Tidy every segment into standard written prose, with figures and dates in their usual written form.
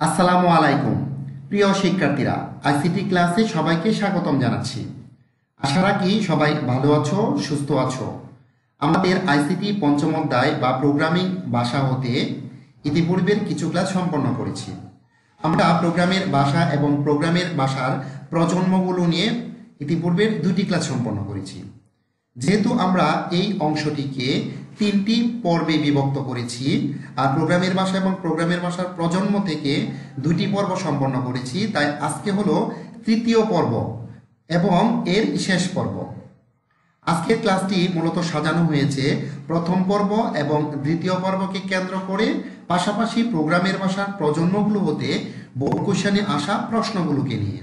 আসসালামু আলাইকুম প্রিয় শিক্ষার্থীরা, আইসিটি ক্লাসে সবাইকে স্বাগতম জানাচ্ছি। আশা রাখি সবাই ভালো আছো, সুস্থ আছো। আমাদের আইসিটি পঞ্চম অধ্যায় বা প্রোগ্রামিং ভাষা হতে ইতিপূর্বের কিছু ক্লাস সম্পন্ন করেছি। আমরা প্রোগ্রামের ভাষা এবং প্রোগ্রামের ভাষার প্রজন্মগুলো নিয়ে ইতিপূর্বের দুটি ক্লাস সম্পন্ন করেছি। যেহেতু আমরা এই অংশটিকে তিনটি পর্বে বিভক্ত করেছি আর প্রোগ্রামের ভাষা এবং প্রোগ্রামের ভাষার প্রজন্ম থেকে দুটি পর্ব সম্পন্ন করেছি, তাই আজকে হলো তৃতীয় পর্ব এবং এর শেষ পর্ব। আজকের ক্লাসটি মূলত সাজানো হয়েছে প্রথম পর্ব এবং দ্বিতীয় পর্বকে কেন্দ্র করে, পাশাপাশি প্রোগ্রামের ভাষার প্রজন্মগুলো হতে বহু কোশ্চেনে আসা প্রশ্নগুলোকে নিয়ে।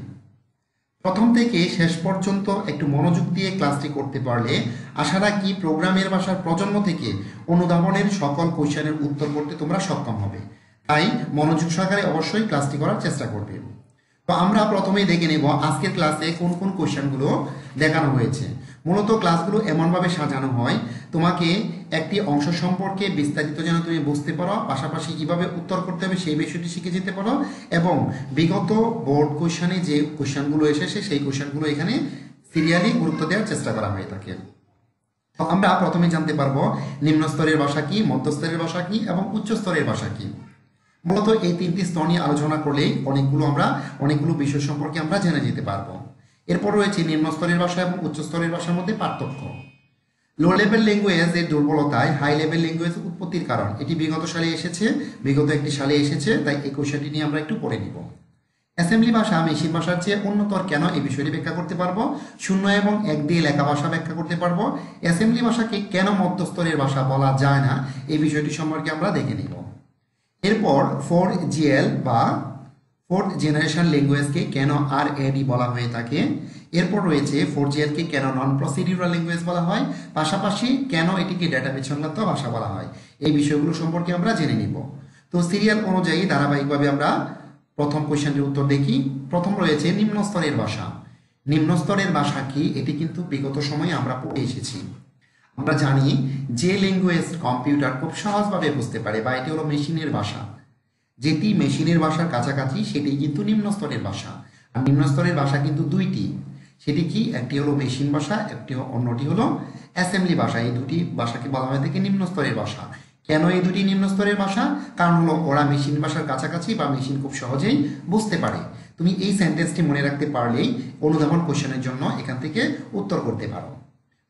প্রথম থেকে শেষ পর্যন্ত একটু মনোযোগ দিয়ে ক্লাসটি করতে পারলে আশা রাখি প্রোগ্রামের ভাষার প্রজন্ম থেকে অনুধাবনের সকল কোশ্চেনের উত্তর করতে তোমরা সক্ষম হবে। তাই মনোযোগ সহকারে অবশ্যই ক্লাসটি করার চেষ্টা করবে। তো আমরা প্রথমেই দেখে নেব আজকের ক্লাসে কোন কোন কোশ্চেনগুলো দেখানো হয়েছে। মূলত ক্লাসগুলো এমনভাবে সাজানো হয় তোমাকে একটি অংশ সম্পর্কে বিস্তারিত যেন তুমি বুঝতে পারো, পাশাপাশি কিভাবে উত্তর করতে হবে সেই বিষয়টি শিখে যেতে পারো, এবং বিগত বোর্ড কোশ্চেনে যে কোশ্চেনগুলো এসেছে সেই কোশ্চেনগুলো এখানে সিরিয়ালি গুরুত্ব দেওয়ার চেষ্টা করা হয়ে থাকে। তো আমরা প্রথমে জানতে পারবো নিম্ন স্তরের ভাষা কি, মধ্যস্তরের ভাষা কি এবং উচ্চ স্তরের ভাষা কি। মূলত এই তিনটি স্তর নিয়ে আলোচনা করলেই অনেকগুলো বিষয় সম্পর্কে আমরা জেনে যেতে পারবো। এরপর রয়েছে নিম্ন স্তরের ভাষা এবং উচ্চ স্তরের ভাষার মধ্যে পার্থক্য। লো লেভেল ল্যাঙ্গুয়েজ এর দুর্বলতায় হাই লেভেল ল্যাঙ্গুয়েজ উৎপত্তির কারণ। এটি বিগত একটি সালে এসেছে, তাই এই কোশ্চেনটি নিয়ে আমরা একটু পড়ে নিব। অ্যাসেম্বলি ভাষা মেশিন ভাষার চেয়ে উন্নতর কেন, এই বিষয়টি ব্যাখ্যা করতে পারবো। শূন্য এবং এক দিয়ে লেখা ভাষা ব্যাখ্যা করতে পারবো। অ্যাসেম্বলি ভাষাকে কেন মধ্যস্তরের ভাষা বলা যায় না, এই বিষয়টি সম্পর্কে আমরা দেখে নিব। এরপর 4GL বা ফোর্থ জেনারেশন ল্যাঙ্গুয়েজকে কেন RAD বলা হয়ে থাকে। এরপর রয়েছে 4GL কে কেন নন প্রসিডিউরাল ল্যাঙ্গুয়েজ বলা হয়, পাশাপাশি কেন এটিকে ডেটাবেস সংক্রান্ত ভাষা বলা হয়, এই বিষয়গুলো সম্পর্কে আমরা জেনে নিব। তো সিরিয়াল অনুযায়ী ধারাবাহিকভাবে আমরা প্রথম কোশ্চেনটির উত্তর দেখি। প্রথম রয়েছে নিম্ন স্তরের ভাষা। নিম্ন স্তরের ভাষা কি, এটি কিন্তু বিগত সময়ে আমরা পড়ে এসেছি। আমরা জানি যে ল্যাঙ্গুয়েজ কম্পিউটার খুব সহজভাবে বুঝতে পারে বা এটি হলো মেশিনের ভাষা, যেটি মেশিনের ভাষার কাছাকাছি সেটি কিন্তু নিম্ন স্তরের ভাষা। আর নিম্ন স্তরের ভাষা কিন্তু দুইটি, সেটি কি, একটি হলো মেশিন ভাষা, অন্যটি হলো অ্যাসেম্বলি ভাষা। এই দুটি ভাষাকে বলা হয় থেকে নিম্ন স্তরের ভাষা। কেন এই দুটি নিম্ন স্তরের ভাষা? কারণ হলো ওরা মেশিন ভাষার কাছাকাছি বা মেশিন খুব সহজেই বুঝতে পারে। তুমি এই সেন্টেন্সটি মনে রাখতে পারলেই অনুধাবন কোশ্চেনের জন্য এখান থেকে উত্তর করতে পারো।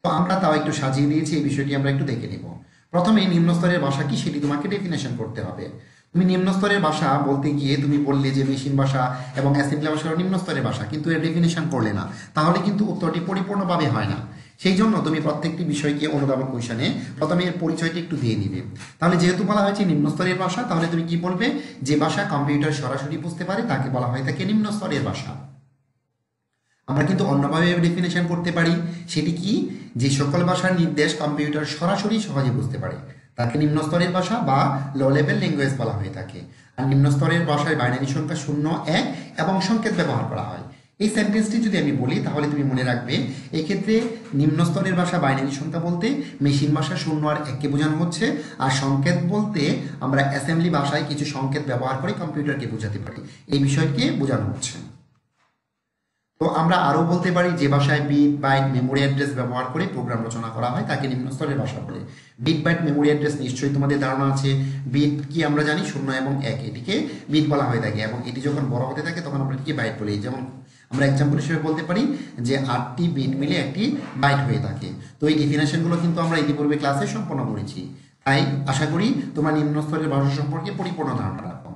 তো আমরা তাও একটু সাজিয়ে দিয়েছি, এই বিষয়টি আমরা একটু দেখে নিব। প্রথমে নিম্ন স্তরের ভাষা কি সেটি তোমাকে ডেফিনেশন করতে হবে। তুমি নিম্ন স্তরের ভাষা বলতে গিয়ে তুমি বললে যে মেশিন ভাষা এবং অ্যাসেম্বলি ভাষা নিম্ন স্তরের ভাষা, কিন্তু এর ডেফিনেশন করলে না, তাহলে কিন্তু উত্তরটি পরিপূর্ণভাবে হয় না। সেই জন্য তুমি প্রত্যেকটি বিষয়কে অনুধাবন কোশ্চেনে প্রথমে এর পরিচয়টি একটু দিয়ে নিবে। তাহলে যেহেতু বলা হয়েছে নিম্ন স্তরের ভাষা, তাহলে তুমি কি বলবে, যে ভাষা কম্পিউটার সরাসরি বুঝতে পারে তাকে বলা হয় থাকে নিম্ন স্তরের ভাষা। আমরা কিন্তু অন্যভাবে ডেফিনেশন করতে পারি, সেটি কি, যে সকল ভাষার নির্দেশ কম্পিউটার সরাসরি সহজে বুঝতে পারে তাকে নিম্ন স্তরের ভাষা বা লো লেভেল ল্যাঙ্গুয়েজ বলা হয়ে থাকে। আর নিম্ন স্তরের ভাষায় বাইনারি সংখ্যা 0, 1 এবং সংকেত ব্যবহার করা হয়। এই সেন্টেন্সটি যদি আমি বলি তাহলে তুমি মনে রাখবে, এক্ষেত্রে নিম্ন স্তরের ভাষা বাইনারি সংখ্যা বলতে মেশিন ভাষা 0 আর 1কে বোঝানো হচ্ছে, আর সংকেত বলতে আমরা অ্যাসেম্বলি ভাষায় কিছু সংকেত ব্যবহার করে কম্পিউটারকে বোঝাতে পারি, এই বিষয়কে বোঝানো হচ্ছে। তো আমরা আরও বলতে পারি যে ভাষায় বিট বাইট মেমোরি অ্যাড্রেস ব্যবহার করে প্রোগ্রাম রচনা করা হয় তাকে নিম্ন স্তরের ভাষা বলে। বিট বাইট মেমোরি অ্যাড্রেস নিশ্চয়ই তোমাদের ধারণা আছে। বিট কি আমরা জানি 0 এবং 1, এটিকে বিট বলা হয়ে থাকে, এবং এটি যখন বড় হতে থাকে তখন আমরা এটিকে বাইট বলি। যেমন আমরা এক্সাম্পল হিসেবে বলতে পারি যে 8টি বিট মিলে একটি বাইট হয়ে থাকে। তো এই ডেফিনেশনগুলো কিন্তু আমরা ইতিপূর্বে ক্লাসে সম্পন্ন করেছি, তাই আশা করি তোমরা নিম্ন স্তরের ভাষা সম্পর্কে পরিপূর্ণ ধারণা রাখো।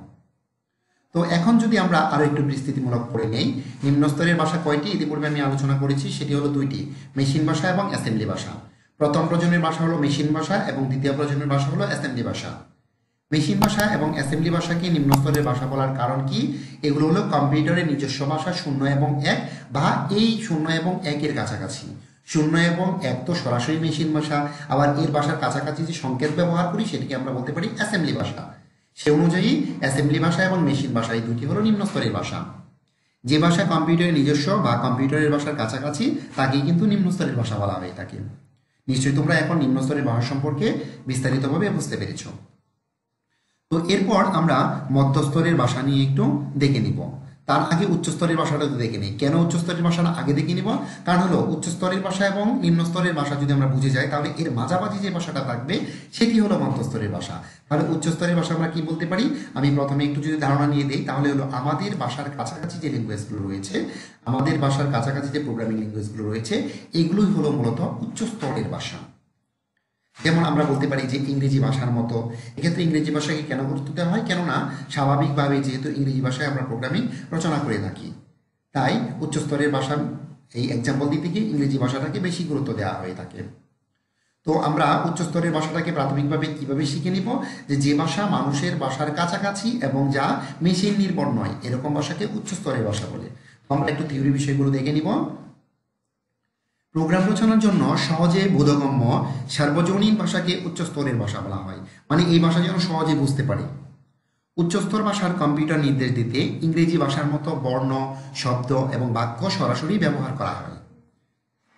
তো এখন যদি আমরা আরো একটু বিস্তৃতিমূলক করে নেই, নিম্ন স্তরের ভাষা কয়টি ইতিপূর্বে আমি আলোচনা করেছি, সেটি হলো দুইটি, মেশিন ভাষা এবং অ্যাসেম্বলি ভাষা। প্রথম প্রজন্মের ভাষা হলো মেশিন ভাষা এবং দ্বিতীয় প্রজন্মের ভাষা হলো অ্যাসেম্বলি ভাষা। মেশিন ভাষা এবং অ্যাসেম্বলি ভাষাকে নিম্ন স্তরের ভাষা বলার কারণ কি, এগুলো হলো কম্পিউটারের নিজস্ব ভাষা 0 এবং 1 বা এই 0 এবং 1 এর কাছাকাছি। 0 এবং 1 তো সরাসরি মেশিন ভাষা, আবার এর ভাষার কাছাকাছি যে সংকেত ব্যবহার করি সেটিকে আমরা বলতে পারি অ্যাসেম্বলি ভাষা। সে অনুযায়ী অ্যাসেম্বলি ভাষা এবং মেশিন ভাষা এই দুটি হলো নিম্ন স্তরের ভাষা। যে ভাষা কম্পিউটারের নিজস্ব বা কম্পিউটারের ভাষার কাছাকাছি তাকেই কিন্তু নিম্ন স্তরের ভাষা বলা হয়ে থাকে। নিশ্চয়ই তোমরা এখন নিম্ন স্তরের ভাষা সম্পর্কে বিস্তারিতভাবে বুঝতে পেরেছ। তো এরপর আমরা মধ্যস্তরের ভাষা নিয়ে একটু দেখে নিব। তার আগে উচ্চস্তরের ভাষাটা দেখে নিই। কেন উচ্চস্তরের ভাষাটা আগে দেখে নিব? কারণ হলো উচ্চস্তরের ভাষা এবং নিম্নস্তরের ভাষা যদি আমরা বুঝে যাই তাহলে এর মাঝামাঝি যে ভাষাটা থাকবে সেটি হলো মধ্যস্তরের ভাষা। তাহলে উচ্চস্তরের ভাষা আমরা কি বলতে পারি? আমি প্রথমে একটু যদি ধারণা নিয়ে দিই তাহলে হলো আমাদের ভাষার কাছাকাছি যে ল্যাঙ্গুয়েজগুলো রয়েছে, আমাদের ভাষার কাছাকাছি যে প্রোগ্রামিং ল্যাঙ্গুয়েজগুলো রয়েছে, এগুলোই হলো মূলত উচ্চস্তরের ভাষা। যেমন আমরা বলতে পারি যে ইংরেজি ভাষার মতো। এক্ষেত্রে ইংরেজি ভাষাকে কেন গুরুত্ব দেওয়া হয়? কেননা স্বাভাবিকভাবে যেহেতু ইংরেজি ভাষায় আমরা প্রোগ্রামিং রচনা করে থাকি, তাই উচ্চস্তরের ভাষা এই এক্সাম্পল দিতে গিয়ে ইংরেজি ভাষাটাকে বেশি গুরুত্ব দেওয়া হয়ে থাকে। তো আমরা উচ্চস্তরের ভাষাটাকে প্রাথমিকভাবে কিভাবে শিখে নিব? যে ভাষা মানুষের ভাষার কাছাকাছি এবং যা মেশিন নির্ভর নয়, এরকম ভাষাকে উচ্চস্তরের ভাষা বলে। আমরা একটু থিওরি বিষয়গুলো দেখে নিব। প্রোগ্রাম রচনার জন্য সহজে বোধগম্য সার্বজনীন ভাষাকে উচ্চস্তরের ভাষা বলা হয়। মানে এই ভাষা যেন সহজে বুঝতে পারি। উচ্চস্তর ভাষার কম্পিউটার নির্দেশ দিতে ইংরেজি ভাষার মতো বর্ণ, শব্দ এবং বাক্য সরাসরি ব্যবহার করা হয়।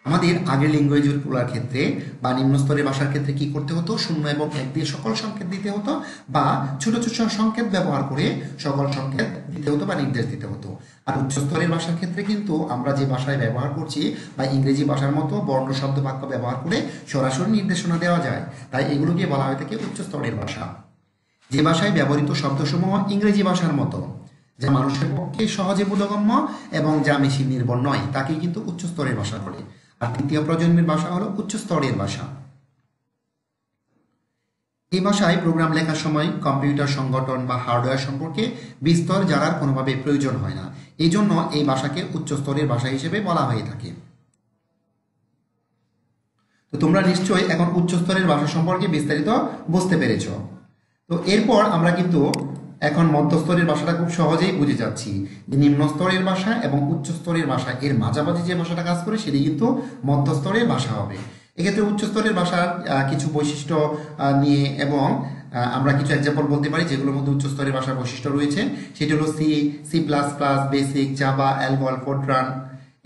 আমাদের আগের ল্যাঙ্গুয়েজগুলোর ক্ষেত্রে বা নিম্নস্তরের ভাষার ক্ষেত্রে কি করতে হতো? 0 এবং 1 দিয়ে সকল সংকেত দিতে হতো, বা ছোট ছোট সংকেত ব্যবহার করে সকল সংকেত দিতে হতো বা নির্দেশ দিতে হতো। আর উচ্চস্তরের ভাষার ক্ষেত্রে কিন্তু আমরা যে ভাষায় ব্যবহার করছি বা ইংরেজি ভাষার মতো বর্ণ, শব্দ, বাক্য ব্যবহার করে সরাসরি নির্দেশনা দেওয়া যায়, তাই এগুলোকে বলা হয়ে থাকে উচ্চস্তরের ভাষা। যে ভাষায় ব্যবহৃত শব্দসমূহ ইংরেজি ভাষার মতো, যা মানুষের পক্ষে সহজে বোধগম্য এবং যা মেশিন নির্ভর নয়, তাকেই কিন্তু উচ্চস্তরের ভাষা বলে। আর তৃতীয় প্রজন্মের ভাষা হলো উচ্চস্তরের ভাষা। এই ভাষায় প্রোগ্রাম লেখার সময় কম্পিউটার সংগঠন বা হার্ডওয়্যার সম্পর্কে বিস্তর জানার কোনোভাবে প্রয়োজন হয় না। এই জন্য এই ভাষাকে উচ্চস্তরের ভাষা হিসেবে বলা হয়ে থাকে। তো তোমরা নিশ্চয়ই এখন উচ্চস্তরের ভাষা সম্পর্কে বিস্তারিত বুঝতে পেরেছ। তো এরপর আমরা কিন্তু এখন মধ্যস্তরের ভাষাটা খুব সহজেই বুঝে যাচ্ছি যে নিম্নস্তরের ভাষা এবং উচ্চস্তরের ভাষা এর মাঝামাঝি যে ভাষাটা কাজ করে সেটি কিন্তু মধ্যস্তরের ভাষা হবে। এক্ষেত্রে উচ্চস্তরের ভাষার কিছু বৈশিষ্ট্য নিয়ে এবং আমরা কিছু এক্সাম্পল বলতে পারি যেগুলোর মধ্যে উচ্চস্তরের ভাষার বৈশিষ্ট্য রয়েছে। সেটি হলো C, C plus plus, BASIC, Java, ALGOL, FORTRAN.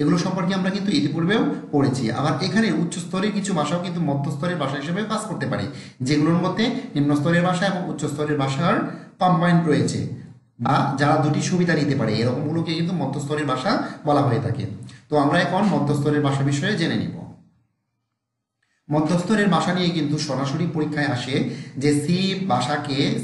এগুলো সম্পর্কে আমরা কিন্তু ইতিপূর্বেও পড়েছি। আবার এখানে উচ্চস্তরের কিছু ভাষাও কিন্তু মধ্যস্তরের ভাষা হিসেবে কাজ করতে পারে, যেগুলোর মধ্যে নিম্নস্তরের ভাষা এবং উচ্চস্তরের ভাষার কম্বাইন্ড রয়েছে, বা যারা দুটি সুবিধা নিতে পারে এরকমগুলোকে কিন্তু মধ্যস্তরের ভাষা বলা হয়ে থাকে। তো আমরা এখন মধ্যস্তরের ভাষা বিষয়ে জেনে নিব। মধ্যস্তরের ভাষা নিয়ে কিন্তু সরাসরি পরীক্ষায় আসে যে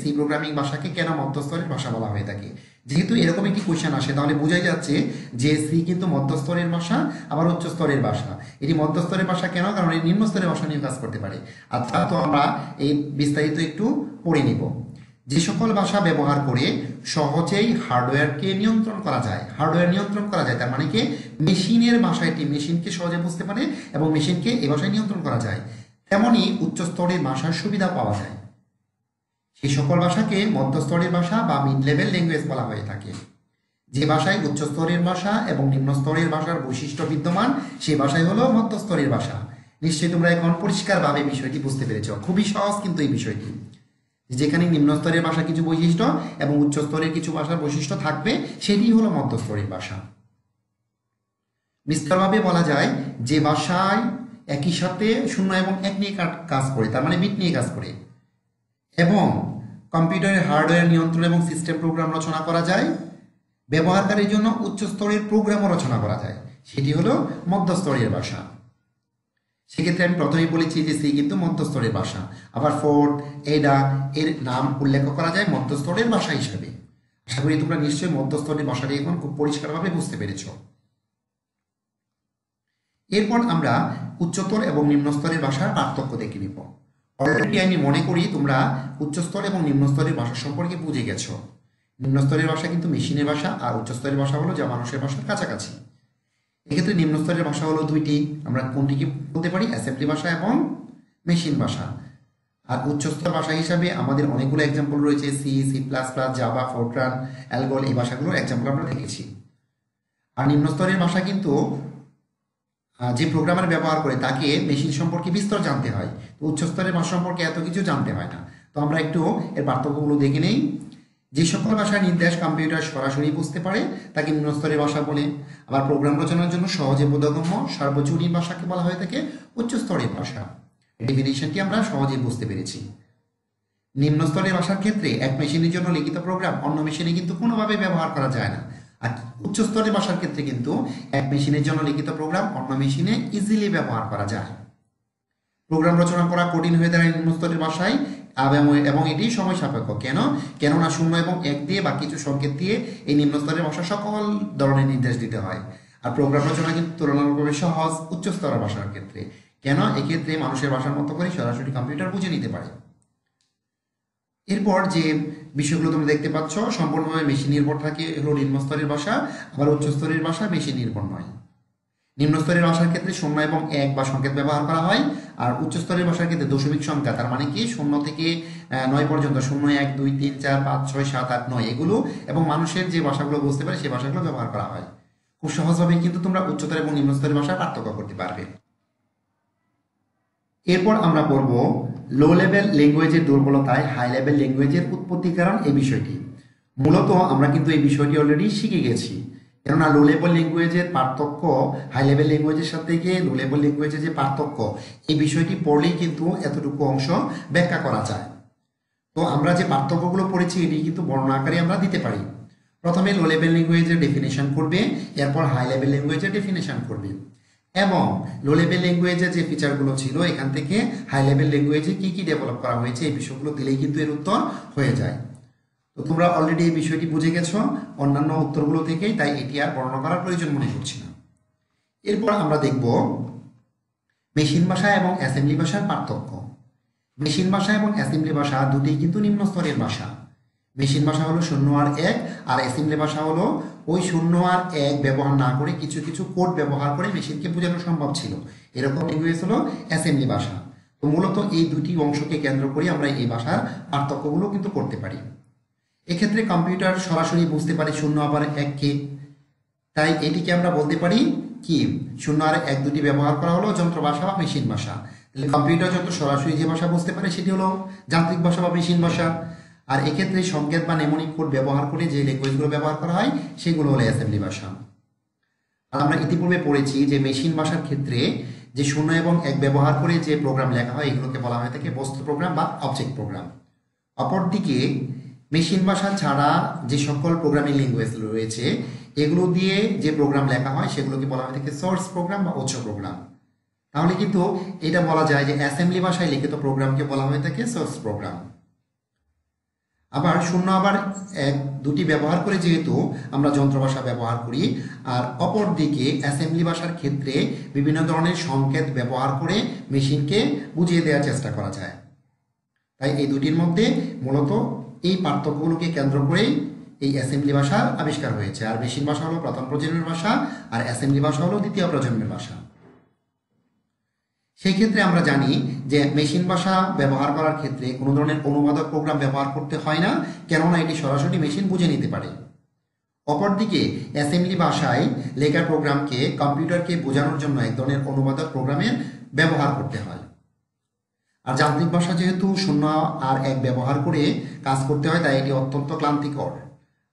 সি প্রোগ্রামিং ভাষাকে কেন মধ্যস্তরের ভাষা বলা হয়ে থাকে। যেহেতু এরকম একটি কোয়েশ্চেন আসে তাহলে বোঝাই যাচ্ছে যে সি কিন্তু মধ্যস্তরের ভাষা, আবার উচ্চস্তরের ভাষা। এটি মধ্যস্তরের ভাষা কেন? কারণ এই নিম্নস্তরের ভাষা নিয়ে কাজ করতে পারে। আচ্ছা, তো আমরা এই বিস্তারিত একটু পড়ে নিব। যে সকল ভাষা ব্যবহার করে সহজেই হার্ডওয়্যারকে নিয়ন্ত্রণ করা যায়, হার্ডওয়্যার নিয়ন্ত্রণ করা যায়, তার মানে কি মেশিনের ভাষা, এটি মেশিনকে সহজে বুঝতে পারে এবং মেশিনকে এই ভাষায় নিয়ন্ত্রণ করা যায়, তেমনি উচ্চস্তরের ভাষার সুবিধা পাওয়া যায়। সেই সকল ভাষাকে মধ্যস্তরের ভাষা বা মিড লেভেল ল্যাঙ্গুয়েজ বলা হয়ে থাকে। যে ভাষায় উচ্চস্তরের ভাষা এবং নিম্নস্তরের ভাষার বৈশিষ্ট্য বিদ্যমান সেই ভাষাই হলো মধ্যস্তরের ভাষা। নিশ্চয়ই তোমরা এখন পরিষ্কারভাবে বিষয়টি বুঝতে পেরেছ। খুবই সহজ কিন্তু এই বিষয়টি, যেখানে নিম্নস্তরের ভাষা কিছু বৈশিষ্ট্য এবং উচ্চস্তরের কিছু ভাষার বৈশিষ্ট্য থাকবে, সেটি হলো মধ্যস্তরের ভাষা। বিস্তারভাবে বলা যায় যে ভাষায় একই সাথে 0 এবং 1 নিয়ে কাজ করে, তার মানে বিট নিয়ে কাজ করে, এবং কম্পিউটারের হার্ডওয়্যার নিয়ন্ত্রণ এবং সিস্টেম প্রোগ্রাম রচনা করা যায়, ব্যবহারকারীর জন্য উচ্চস্তরের প্রোগ্রামও রচনা করা যায়, সেটি হলো মধ্যস্তরের ভাষা। সেক্ষেত্রে আমি প্রথমেই বলেছি যে সি কিন্তু মধ্যস্তরের ভাষা। আবার ফোর্ট, এডা এর নাম উল্লেখ করা যায় মধ্যস্তরের ভাষা হিসেবে। আশা করি তোমরা নিশ্চয়ই মধ্যস্তরের ভাষাটি এখন খুব পরিষ্কারভাবে বুঝতে পেরেছ। এরপর আমরা উচ্চতর এবং নিম্নস্তরের ভাষার পার্থক্য দেখে নিব। অলরেডি আমি মনে করি তোমরা উচ্চস্তর এবং নিম্নস্তরের ভাষা সম্পর্কে বুঝে গেছো। নিম্নস্তরের ভাষা কিন্তু মেশিনের ভাষা, আর উচ্চস্তরের ভাষা হলো যা মানুষের ভাষার কাছাকাছি। এক্ষেত্রে নিম্নস্তরের ভাষা হলো দুইটি, আমরা কোনটিকে বলতে পারি? অ্যাসেম্বলি ভাষা এবং মেশিন ভাষা। আর উচ্চস্তর ভাষা হিসাবে আমাদের অনেকগুলো এক্সাম্পল রয়েছে, C, C plus plus, Java, FORTRAN, ALGOL, এই ভাষাগুলোর এক্সাম্পল আমরা দেখেছি। আর নিম্নস্তরের ভাষা কিন্তু যে প্রোগ্রামার ব্যবহার করে তাকে মেশিন সম্পর্কে বিস্তর জানতে হয়, তো উচ্চস্তরের ভাষা সম্পর্কে এত কিছু জানতে হয় না। তো আমরা একটু এর পার্থক্যগুলো দেখে নেই। যে সকল ভাষার নির্দেশ কম্পিউটার সরাসরি বুঝতে পারে তাকে নিম্নস্তরের ভাষা বলে। আবার প্রোগ্রাম রচনার জন্য সহজে বোধগম্য সার্বজনীন ভাষাকে বলা হয়ে থাকে উচ্চস্তরের ভাষা। ডেফিনিশনটি আমরা সহজেই বুঝতে পেরেছি। নিম্নস্তরের ভাষার ক্ষেত্রে এক মেশিনের জন্য লিখিত প্রোগ্রাম অন্য মেশিনে কিন্তু কোনোভাবে ব্যবহার করা যায় না। আর উচ্চস্তরের ভাষার ক্ষেত্রে কিন্তু এক মেশিনের জন্য লিখিত প্রোগ্রাম অন্য মেশিনে ইজিলি ব্যবহার করা যায়। প্রোগ্রাম রচনা করা কঠিন হয়ে দাঁড়ায় নিম্নস্তরের ভাষায় এবং এটি সময় সাপেক্ষ। কেননা 0 এবং 1 দিয়ে বা কিছু সংকেত দিয়ে এই নিম্নস্তরের ভাষা সকল ধরনের নির্দেশ দিতে হয়। আর প্রোগ্রাম রচনা কিন্তু তুলনামূলকভাবে সহজ উচ্চস্তরের ভাষার ক্ষেত্রে। এক্ষেত্রে মানুষের ভাষার মতো করে সরাসরি কম্পিউটার বুঝে নিতে পারে। এরপর যে বিষয়গুলো তোমরা দেখতে পাচ্ছ সম্পূর্ণভাবে মেশিন নির্ভর থাকে হলো নিম্নস্তরের ভাষা, আবার উচ্চস্তরের ভাষা মেশিন নির্ভর নয়। নিম্নস্তরের ভাষার ক্ষেত্রে 0 এবং 1 বা সংকেত ব্যবহার করা হয়, আর উচ্চস্তরের ভাষার ক্ষেত্রে দশমিক সংখ্যা, তার মানে কি 0 থেকে 9 পর্যন্ত 0 1 2 3 4 5 6 7 8 9 এগুলো এবং মানুষের যে ভাষাগুলো বুঝতে পারে সেই ভাষাগুলো ব্যবহার করা হয়। খুব সহজভাবে কিন্তু তোমরা উচ্চতর এবং নিম্নস্তরের ভাষা পার্থক্য করতে পারবে। এরপর আমরা পড়ব লো লেভেল ল্যাঙ্গুয়েজের দুর্বলতায় হাই লেভেল ল্যাঙ্গুয়েজের উৎপত্তির কারণ এই বিষয়টি। মূলত আমরা কিন্তু এই বিষয়টি অলরেডি শিখে গেছি, কেননা লো লেভেল ল্যাঙ্গুয়েজের পার্থক্য হাই লেভেল ল্যাঙ্গুয়েজের সাথে গিয়ে লো লেভেল ল্যাঙ্গুয়েজের যে পার্থক্য এই বিষয়টি পড়লেই কিন্তু এতটুকু অংশ ব্যাখ্যা করা যায়। তো আমরা যে পার্থক্যগুলো পড়েছি এটি কিন্তু বর্ণনা আকারে আমরা দিতে পারি। প্রথমে লো লেভেল ল্যাঙ্গুয়েজের ডেফিনেশন করবে, এরপর হাই লেভেল ল্যাঙ্গুয়েজের ডেফিনেশন করবে, এবং লো লেভেল ল্যাঙ্গুয়েজের যে ফিচারগুলো ছিল এখান থেকে হাই লেভেল ল্যাঙ্গুয়েজে কি কি ডেভেলপ করা হয়েছে এই বিষয়গুলো দিলেই কিন্তু এর উত্তর হয়ে যায়। তো তোমরা অলরেডি এই বিষয়টি বুঝে গেছো অন্যান্য উত্তরগুলো থেকেই, তাই এটি আর বর্ণনা করার প্রয়োজন মনে করছি না। এরপর আমরা দেখব মেশিন ভাষা এবং অ্যাসেম্বলি ভাষার পার্থক্য। মেশিন ভাষা এবং অ্যাসেম্বলি ভাষা দুটোই কিন্তু নিম্ন স্তরের ভাষা। মেশিন ভাষা হলো 0 আর 1, আর অ্যাসেম্বলি ভাষা হলো ওই 0 আর 1 ব্যবহার না করে কিছু কিছু কোড ব্যবহার করে মেশিনকে বোঝানো সম্ভব ছিল, এরকম ল্যাঙ্গুয়েজ হলো অ্যাসেম্বলি ভাষা। তো মূলত এই দুটি অংশকে কেন্দ্র করে আমরা এই ভাষার পার্থক্যগুলো কিন্তু করতে পারি। এক্ষেত্রে কম্পিউটার সরাসরি বুঝতে পারে 0 আবার 1কে, তাই এটিকে আমরা বলতে পারি কি 0 আর 1 দুটি ব্যবহার করা হলো যন্ত্র ভাষা বা মেশিন ভাষা। তাহলে কম্পিউটার যন্ত্র সরাসরি যে ভাষা বুঝতে পারে সেটি হলো যান্ত্রিক ভাষা বা মেশিন ভাষা, আর এক্ষেত্রে সংকেত বা নেমোনিক কোড ব্যবহার করে যে ল্যাঙ্গুয়েজগুলো ব্যবহার করা হয় সেগুলো হলো অ্যাসেম্বলি ভাষা। আর আমরা ইতিপূর্বে পড়েছি যে মেশিন ভাষার ক্ষেত্রে যে 0 এবং 1 ব্যবহার করে যে প্রোগ্রাম লেখা হয় এগুলোকে বলা হয়ে থাকে বস্তু প্রোগ্রাম বা অবজেক্ট প্রোগ্রাম। অপরদিকে মেশিন ভাষা ছাড়া যে সকল প্রোগ্রামিং ল্যাঙ্গুয়েজ রয়েছে এগুলো দিয়ে যে প্রোগ্রাম লেখা হয় সেগুলোকে বলা হয়ে থাকে সোর্স প্রোগ্রাম বা উৎস প্রোগ্রাম। তাহলে কিন্তু এটা বলা যায় যে অ্যাসেম্বলি ভাষায় লিখিত প্রোগ্রামকে বলা হয়ে থাকে সোর্স প্রোগ্রাম। আবার 0 আবার 1 দুটি ব্যবহার করে যেহেতু আমরা যন্ত্র ভাষা ব্যবহার করি, আর অপর দিকে অ্যাসেম্বলি ভাষার ক্ষেত্রে বিভিন্ন ধরনের সংকেত ব্যবহার করে মেশিনকে বুঝিয়ে দেওয়ার চেষ্টা করা যায়। তাই এই দুটির মধ্যে মূলত এই পার্থক্যগুলোকে কেন্দ্র করেই এই অ্যাসেম্বলি ভাষার আবিষ্কার হয়েছে। আর মেশিন ভাষা হলো প্রথম প্রজন্মের ভাষা, আর অ্যাসেম্বলি ভাষা হলো দ্বিতীয় প্রজন্মের ভাষা। সেই ক্ষেত্রে আমরা জানি যে মেশিন ভাষা ব্যবহার করার ক্ষেত্রে কোনো ধরনের অনুবাদক প্রোগ্রাম ব্যবহার করতে হয় না, কেননা এটি সরাসরি মেশিন বুঝে নিতে পারে। অপরদিকে অ্যাসেম্বলি ভাষায় লেখা প্রোগ্রামকে কম্পিউটারকে বোঝানোর জন্য এক ধরনের অনুবাদক প্রোগ্রামের ব্যবহার করতে হয়। আর যান্ত্রিক ভাষা যেহেতু 0 আর 1 ব্যবহার করে কাজ করতে হয় তাই এটি অত্যন্ত ক্লান্তিকর,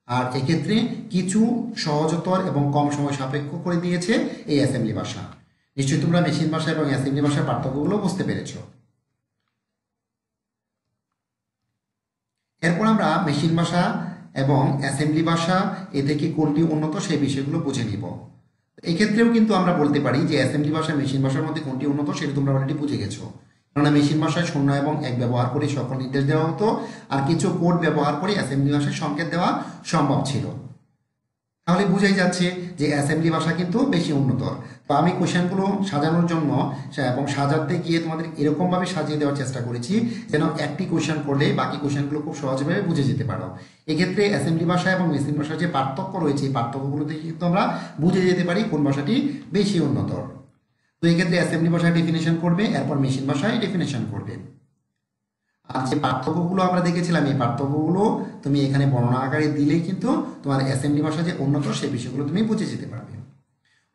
আর এক্ষেত্রে কিছু সহজতর এবং কম সময় সাপেক্ষ করে দিয়েছে এই অ্যাসেম্বলি ভাষা। নিশ্চয়ই তোমরা মেশিন ভাষা এবং অ্যাসেম্বলি ভাষার পার্থক্যগুলো বুঝতে পেরেছ। এরপর আমরা মেশিন ভাষা এবং অ্যাসেম্বলি ভাষা এ থেকে কোনটি উন্নত সেই বিষয়গুলো বুঝে নিব। এক্ষেত্রেও কিন্তু আমরা বলতে পারি যে অ্যাসেম্বলি ভাষা মেশিন ভাষার মধ্যে কোনটি উন্নত সেটা তোমরা অলরেডি বুঝে গেছো, কেননা মেশিন ভাষায় 0 এবং 1 ব্যবহার করে সকল নির্দেশ দেওয়া হতো, আর কিছু কোড ব্যবহার করে অ্যাসেম্বলি ভাষায় সংকেত দেওয়া সম্ভব ছিল। তাহলে বুঝাই যাচ্ছে যে অ্যাসেম্বলি ভাষা কিন্তু বেশি উন্নত। তো আমি কোশ্চেনগুলো সাজানোর জন্য এবং সাজাতে গিয়ে তোমাদের এরকমভাবে সাজিয়ে দেওয়ার চেষ্টা করেছি যেন একটি কোশ্চেন করলে বাকি কোশ্চেনগুলো খুব সহজভাবে বুঝে যেতে পারো। এক্ষেত্রে অ্যাসেম্বলি ভাষা এবং মেশিন ভাষার যে পার্থক্য রয়েছে এই পার্থক্যগুলো থেকে কিন্তু আমরা বুঝে যেতে পারি কোন ভাষাটি বেশি উন্নত। তো এক্ষেত্রে অ্যাসেম্বলি ভাষায় ডেফিনেশন করবে, এরপর মেশিন ভাষায় ডেফিনেশন করবে। আর যে পার্থক্যগুলো আমরা দেখেছিলাম এই পার্থক্যগুলো তুমি এখানে বর্ণনা আকারে দিলেই কিন্তু তোমার অ্যাসেম্বলি ভাষা যে উন্নত সেই বিষয়গুলো তুমি বুঝে যেতে পারবে।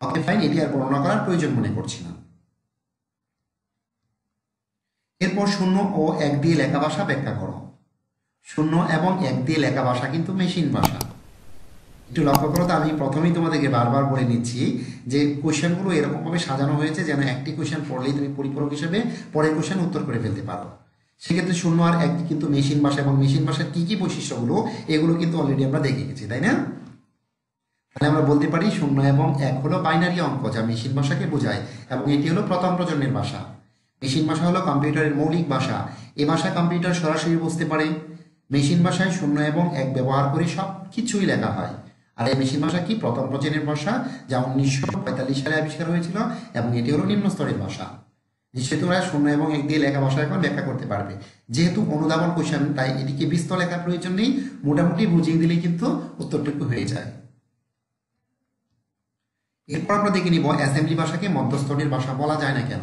ওকে ফাইন, এটি আর বর্ণনা করার প্রয়োজন মনে করছি না। এরপর 0 ও 1 দিয়ে লেখা ভাষা ব্যাখ্যা করো। 0 এবং 1 দিয়ে লেখা ভাষা কিন্তু মেশিন ভাষা। একটু লক্ষ্য করো, তো আমি প্রথমেই তোমাদেরকে বারবার বলে নিচ্ছি যে কোশ্চেনগুলো এরকমভাবে সাজানো হয়েছে যেন একটি কোশ্চেন পড়লেই তুমি পরিপূরক হিসেবে পরের কোশ্চেন উত্তর করে ফেলতে পারো। সেক্ষেত্রে শূন্য আর এক কিন্তু মেশিন ভাষা, এবং মেশিন ভাষার কি কি বৈশিষ্ট্যগুলো এগুলো কিন্তু অলরেডি আমরা দেখে গেছি, তাই না? তাহলে আমরা বলতে পারি 0 এবং 1 হলো বাইনারি অঙ্ক যা মেশিন ভাষাকে বোঝায়, এবং এটি হলো প্রথম প্রজন্মের ভাষা। মেশিন ভাষা হলো কম্পিউটারের মৌলিক ভাষা। এ ভাষা কম্পিউটার সরাসরি বুঝতে পারে। মেশিন ভাষায় 0 এবং 1 ব্যবহার করে সব কিছুই লেখা হয়। আর এই মেশিন ভাষা কি প্রথম প্রজন্মের ভাষা, যা 1945 সালে আবিষ্কার হয়েছিল, এবং এটি হলো নিম্ন স্তরের ভাষা। নিশ্চয়ই তোমরা 0 এবং 1 দিয়ে লেখা ভাষা এখন ব্যাখ্যা করতে পারবে। যেহেতু অনুধাবন কোশ্চেন, তাই এটিকে বিস্তর লেখার প্রয়োজন নেই, মোটামুটি বুঝিয়ে দিলেই কিন্তু উত্তরটুকু হয়ে যায়। এরপর আমরা দেখে নিব অ্যাসেম্বলি ভাষাকে মধ্যস্তরের ভাষা বলা যায় না কেন।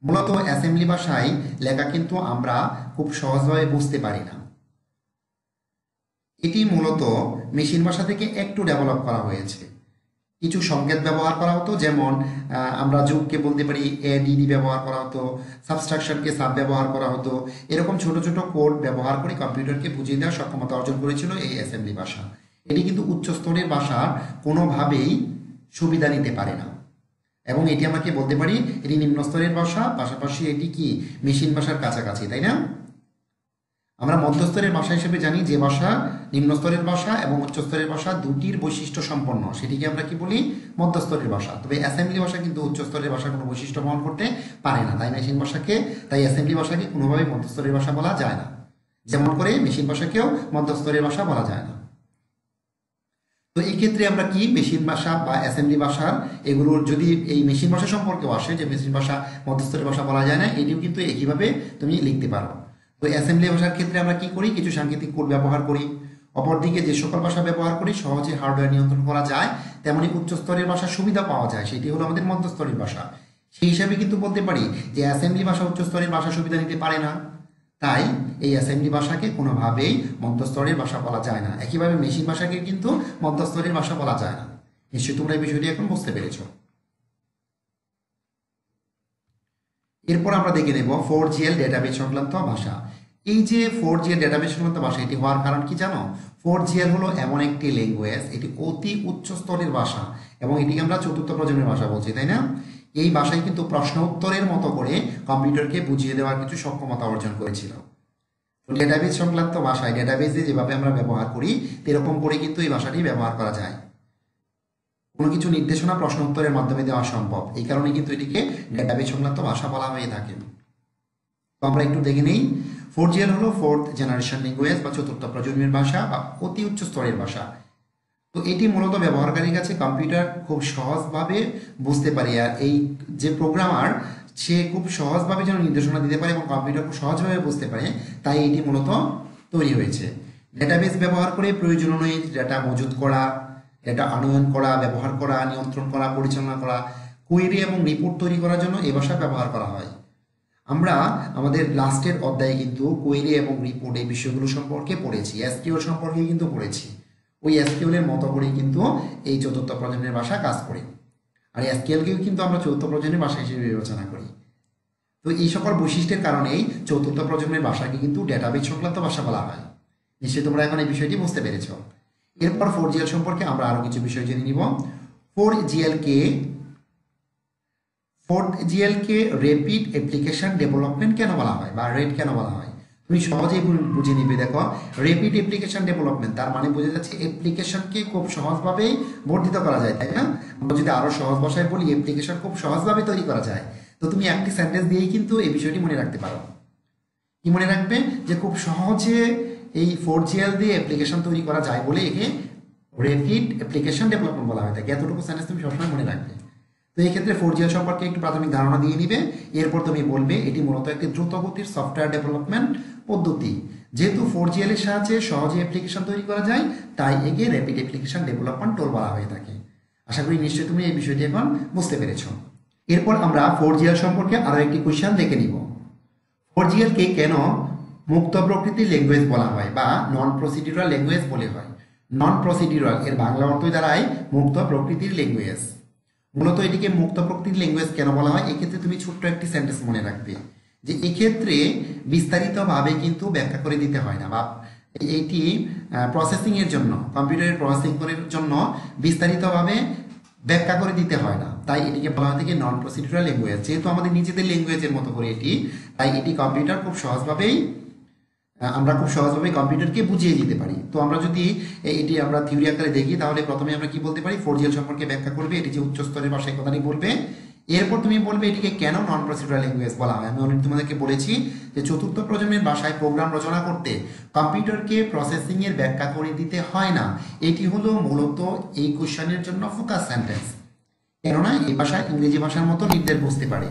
মূলত অ্যাসেম্বলি ভাষায় লেখা কিন্তু আমরা খুব সহজভাবে বুঝতে পারি না। এটি মূলত মেশিন ভাষা থেকে একটু ডেভেলপ করা হয়েছে। কিছু সংকেত ব্যবহার করা হতো, যেমন আমরা যোগকে বলতে পারি এডিডি ব্যবহার করা হতো, সাবস্ট্রাকশনকে সাব ব্যবহার করা হতো। এরকম ছোট ছোট কোড ব্যবহার করে কম্পিউটারকে বুঝিয়ে দেওয়ার সক্ষমতা অর্জন করেছিল এই অ্যাসেম্বলি ভাষা। এটি কিন্তু উচ্চ স্তরের ভাষার কোনোভাবেই সুবিধা নিতে পারে না, এবং এটি আমাকে বলতে পারি এটি নিম্ন স্তরের ভাষা, পাশাপাশি এটি কি মেশিন ভাষার কাছাকাছি, তাই না? আমরা মধ্যস্তরের ভাষা হিসেবে জানি যে ভাষা নিম্ন স্তরের ভাষা এবং উচ্চ স্তরের ভাষা দুটির বৈশিষ্ট্য সম্পন্ন, সেটিকে আমরা কি বলি? মধ্যস্তরের ভাষা। তবে অ্যাসেম্বলি ভাষা কিন্তু উচ্চ স্তরের ভাষার কোনো বৈশিষ্ট্য বহন করতে পারে না, তাই অ্যাসেম্বলি ভাষাকে কোনোভাবেই মধ্যস্তরের ভাষা বলা যায় না, যেমন করে মেশিন ভাষাকেও মধ্যস্তরের ভাষা বলা যায় না। তো এই ক্ষেত্রে আমরা কি মেশিন ভাষা বা অ্যাসেম্বলি ভাষার এগুলোর যদি এই মেশিন ভাষা সম্পর্কেও আসে যে মেশিন ভাষা মধ্যস্তরের ভাষা বলা যায় না, এটিও কিন্তু একইভাবে তুমি লিখতে পারো। তো অ্যাসেম্বলি ভাষার ক্ষেত্রে আমরা কি করি? কিছু সাংকেতিক কোড ব্যবহার করি। অপরদিকে যে সকল ভাষা ব্যবহার করি সহজে হার্ডওয়্যার নিয়ন্ত্রণ করা যায়, তেমনি উচ্চ স্তরের ভাষার সুবিধা পাওয়া যায়, সেটি হলো আমাদের মধ্যস্তরের ভাষা। সেই হিসাবে কিন্তু বলতে পারি যে অ্যাসেম্বলি ভাষা উচ্চ স্তরের ভাষা সুবিধা নিতে পারে না, তাই এই অ্যাসেম্বলি ভাষাকে কোনোভাবেই মধ্যস্তরের ভাষা বলা যায় না। একইভাবে মেশিন ভাষাকে কিন্তু মধ্যস্তরের ভাষা বলা যায় না। নিশ্চয়ই তোমরা এই বিষয়টি এখন বুঝতে পেরেছ। এরপর আমরা দেখে নেব 4GL ডেটাবেস সংক্রান্ত ভাষা। এই যে 4GL ডেটাবেস সংক্রান্ত ভাষা, এটি হওয়ার কারণ কি জানো? 4GL হলো এমন একটি ল্যাঙ্গুয়েজ, এটি অতি উচ্চ স্তরের ভাষা, এবং এটিকে আমরা চতুর্থ প্রজন্মের ভাষা বলছি, তাই না? এই ভাষায় কিন্তু প্রশ্ন উত্তরের মতো করে কম্পিউটারকে বুঝিয়ে দেওয়ার কিছু সক্ষমতা অর্জন করেছিল। তো ডেটাবেস সংক্রান্ত ভাষায় ডেটাবেসে যেভাবে আমরা ব্যবহার করি এরকম করে কিন্তু এই ভাষাটি ব্যবহার করা যায়। কোনো কিছু নির্দেশনা প্রশ্ন উত্তরের মাধ্যমে দেওয়া সম্ভব, এই কারণে কিন্তু এটিকে ডেটাবেস সংক্রান্ত ভাষা বলা হয়ে থাকে। তো আমরা একটু দেখে নেই। 4GL হলো 4th জেনারেশন ল্যাঙ্গুয়েজ বা চতুর্থ প্রজন্মের ভাষা বা অতি উচ্চ স্তরের ভাষা। তো এটি মূলত ব্যবহারকারীর কাছে কম্পিউটার খুব সহজভাবে বুঝতে পারে, আর এই যে প্রোগ্রামার সে খুব সহজভাবে যেন নির্দেশনা দিতে পারে এবং কম্পিউটার খুব সহজভাবে বুঝতে পারে, তাই এটি মূলত তৈরি হয়েছে। ডেটাবেস ব্যবহার করে প্রয়োজন অনুযায়ী ডেটা মজুত করা, ডেটা আনয়ন করা, ব্যবহার করা, নিয়ন্ত্রণ করা, পরিচালনা করা, কোয়েরি এবং রিপোর্ট তৈরি করার জন্য এই ভাষা ব্যবহার করা হয়। আমরা আমাদের লাস্টের অধ্যায়ে কিন্তু কোয়েরি এবং রিপোর্ট এই বিষয়গুলো সম্পর্কে পড়েছি, এসকিউএল সম্পর্কে কিন্তু পড়েছি। ওই এসকিউএল এর মতো করেই কিন্তু এই চতুর্থ প্রজন্মের ভাষা কাজ করে, আর এসকিউএলকেও কিন্তু আমরা চতুর্থ প্রজন্মের ভাষা হিসেবে বিবেচনা করি। তো এই সকল বৈশিষ্ট্যের কারণেই চতুর্থ প্রজন্মের ভাষাকে কিন্তু ডেটাবেস সংক্রান্ত ভাষা বলা হয়। নিশ্চয়ই তোমরা এখন এই বিষয়টি বুঝতে পেরেছ। এরপর 4GL সম্পর্কে আমরা আরো কিছু বিষয় জেনে নিব। 4GL কে র্যাপিড অ্যাপ্লিকেশন ডেভেলপমেন্ট কেন বলা হয় বা রেড কেন বলা হয়? তুমি সহজেই বুঝে নিবে। দেখো, র্যাপিড অ্যাপ্লিকেশন ডেভেলপমেন্ট তার মানে বোঝা যাচ্ছে অ্যাপ্লিকেশনকে খুব সহজভাবেই বর্ধিত করা যায়, তাই না? আমরা যদি আরো সহজ ভাষায় বলি অ্যাপ্লিকেশন খুব সহজভাবে তৈরি করা যায়, তো তুমি একটি সেন্টেন্স দিয়েই কিন্তু এই বিষয়টি মনে রাখতে পারো। কি মনে রাখবে? যে খুব সহজে এই 4GL দিয়ে অ্যাপ্লিকেশন তৈরি করা যায় বলে একে র্যাপিড অ্যাপ্লিকেশন ডেভেলপমেন্ট বলা হয় থাকে। এতটুকু সেন্টেন্স তুমি সবসময় মনে রাখবে। তো এই ক্ষেত্রে 4GL সম্পর্কে একটু প্রাথমিক ধারণা দিয়ে নিবে। এরপর তুমি বলবে এটি মূলত একটি দ্রুতগতির সফটওয়্যার ডেভেলপমেন্ট পদ্ধতি। যেহেতু 4GL এর সাহায্যে সহজে অ্যাপ্লিকেশন তৈরি করা যায়, তাই একে র্যাপিড অ্যাপ্লিকেশন ডেভেলপমেন্ট টুল বলা হয়ে থাকে। আশা করি নিশ্চয়ই তুমি এই বিষয়টি এখন বুঝতে পেরেছ। এরপর আমরা 4GL সম্পর্কে আরো একটি কোশ্চেন দেখে নিব। 4GL কে কেন মুক্ত প্রকৃতির ল্যাঙ্গুয়েজ বলা হয় বা নন প্রসিডিউরাল ল্যাঙ্গুয়েজ বলে হয়? নন প্রসিডিউরাল এর বাংলা অর্থই দাঁড়ায় মুক্ত প্রকৃতির ল্যাঙ্গুয়েজ। মূলত এটিকে মুক্ত প্রকৃতির ল্যাঙ্গুয়েজ কেন বলা হয়? এক্ষেত্রে তুমি ছোট্ট একটি সেন্টেন্স মনে রাখবে যে এক্ষেত্রে বিস্তারিতভাবে কিন্তু ব্যাখ্যা করে দিতে হয় না, বা এটি প্রসেসিং এর জন্য, কম্পিউটারের প্রসেসিং করার জন্য বিস্তারিতভাবে ব্যাখ্যা করে দিতে হয় না, তাই এটিকে বলা হয় থেকে নন প্রসিডিউরাল ল্যাঙ্গুয়েজ। যেহেতু আমাদের নিজেদের ল্যাঙ্গুয়েজের মতো করে এটি, তাই এটি কম্পিউটার খুব সহজভাবেই আমরা খুব সহজভাবে কম্পিউটারকে বুঝিয়ে দিতে পারি। তো আমরা যদি এটি আমরা থিওরি আকারে দেখি, তাহলে প্রথমে আমরা কি বলতে পারি, 4GL সম্পর্কে ব্যাখ্যা করবে, এটি যে উচ্চ স্তরের ভাষায় কথাটি বলবে। এরপর তুমি বলবে এটিকে কেন নন প্রসিডিউরাল ল্যাঙ্গুয়েজ বলা হয়। আমি অলরেডি তোমাদেরকে বলেছি যে চতুর্থ প্রজন্মের ভাষায় প্রোগ্রাম রচনা করতে কম্পিউটারকে প্রসেসিং এর ব্যাখ্যা করে দিতে হয় না। এটি হলো মূলত এই কোশ্চেনের জন্য ফোকাস সেন্টেন্স, কেননা এই ভাষা ইংরেজি ভাষার মতো নির্দেশ বুঝতে পারে।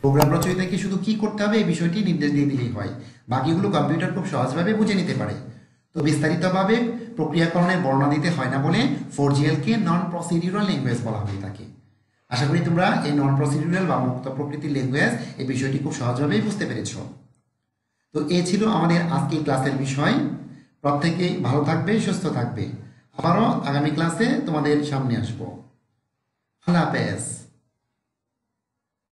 প্রোগ্রাম রচয়িতাকে শুধু কি করতে হবে এই বিষয়টি নির্দেশ দিয়ে দিলেই হয়, বাকিগুলো কম্পিউটার খুব সহজভাবে বুঝে নিতে পারে। তো বিস্তারিতভাবে প্রক্রিয়াকরণের বর্ণনা দিতে হয় না বলে 4GL কে নন প্রসিডিউরাল ল্যাঙ্গুয়েজ বলা হয়ে থাকে। আশা করি তোমরা এই নন প্রসিডিউরাল বা মুক্ত প্রকৃতির ল্যাঙ্গুয়েজ এই বিষয়টি খুব সহজভাবেই বুঝতে পেরেছ। তো এই ছিল আমাদের আজকের ক্লাসের বিষয়। প্রত্যেকেই ভালো থাকবে, সুস্থ থাকবে। আবারও আগামী ক্লাসে তোমাদের সামনে আসবো। আল্লাহ হাফেজ।